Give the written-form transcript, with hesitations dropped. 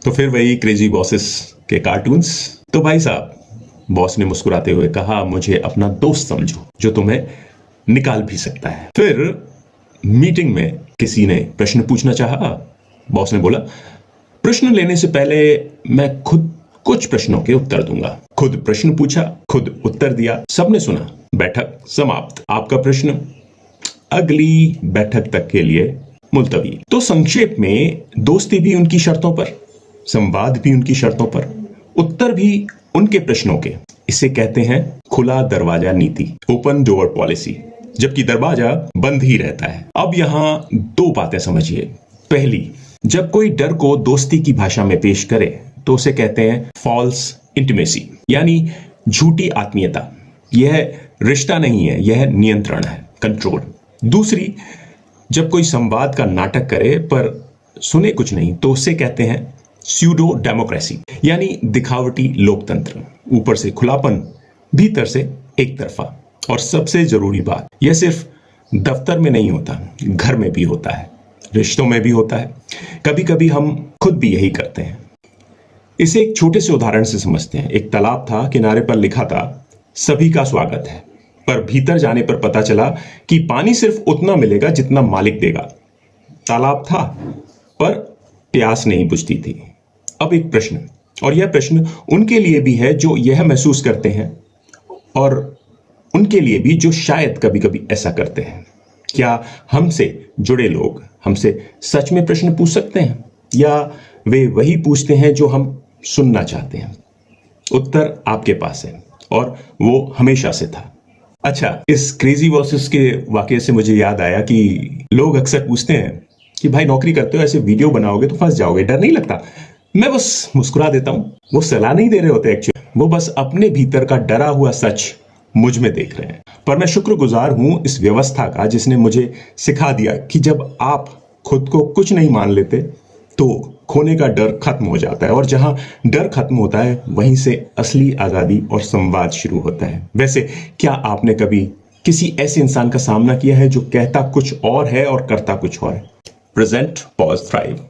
तो फिर वही क्रेजी बॉसेस के कार्टून्स। तो भाई साहब, बॉस ने मुस्कुराते हुए कहा, मुझे अपना दोस्त समझो जो तुम्हें निकाल भी सकता है। फिर मीटिंग में किसी ने प्रश्न पूछना चाहा। बॉस ने बोला, प्रश्न लेने से पहले मैं खुद कुछ प्रश्नों के उत्तर दूंगा। खुद प्रश्न पूछा, खुद उत्तर दिया, सबने सुना। बैठक समाप्त। आपका प्रश्न अगली बैठक तक के लिए मुलतवी। तो संक्षेप में, दोस्ती भी उनकी शर्तों पर, संवाद भी उनकी शर्तों पर, उत्तर भी उनके प्रश्नों के। इसे कहते हैं खुला दरवाजा नीति, ओपन डोर पॉलिसी, जबकि दरवाजा बंद ही रहता है। अब यहां दो बातें समझिए। पहली, जब कोई डर को दोस्ती की भाषा में पेश करे तो उसे कहते हैं फॉल्स इंटीमेसी, यानी झूठी आत्मीयता। यह रिश्ता नहीं है, यह नियंत्रण है, कंट्रोल। दूसरी, जब कोई संवाद का नाटक करे पर सुने कुछ नहीं तो उसे कहते हैं स्यूडो डेमोक्रेसी, यानी दिखावटी लोकतंत्र। ऊपर से खुलापन, भीतर से एक तरफा। और सबसे जरूरी बात, यह सिर्फ दफ्तर में नहीं होता, घर में भी होता है, रिश्तों में भी होता है। कभी कभी हम खुद भी यही करते हैं। इसे एक छोटे से उदाहरण से समझते हैं। एक तालाब था, किनारे पर लिखा था सभी का स्वागत है, पर भीतर जाने पर पता चला कि पानी सिर्फ उतना मिलेगा जितना मालिक देगा। तालाब था पर प्यास नहीं बुझती थी। अब एक प्रश्न, और यह प्रश्न उनके लिए भी है जो यह महसूस करते हैं, और उनके लिए भी जो शायद कभी कभी ऐसा करते हैं। क्या हमसे जुड़े लोग हमसे सच में प्रश्न पूछ सकते हैं, या वे वही पूछते हैं जो हम सुनना चाहते हैं? उत्तर आपके पास है, और वो हमेशा से था। अच्छा, इस क्रेजी बॉसेस के वाकये से मुझे याद आया कि लोग अक्सर पूछते हैं कि भाई नौकरी करते हो, ऐसे वीडियो बनाओगे तो फंस जाओगे, डर नहीं लगता? मैं बस मुस्कुरा देता हूं। वो सलाह नहीं दे रहे होते एक्चुअली, वो बस अपने भीतर का डरा हुआ सच मुझ में देख रहे हैं। पर मैं शुक्रगुजार हूं इस व्यवस्था का जिसने मुझे सिखा दिया कि जब आप खुद को कुछ नहीं मान लेते तो खोने का डर खत्म हो जाता है, और जहां डर खत्म होता है वहीं से असली आजादी और संवाद शुरू होता है। वैसे क्या आपने कभी किसी ऐसे इंसान का सामना किया है जो कहता कुछ और है और करता कुछ और है? Present, pause, thrive.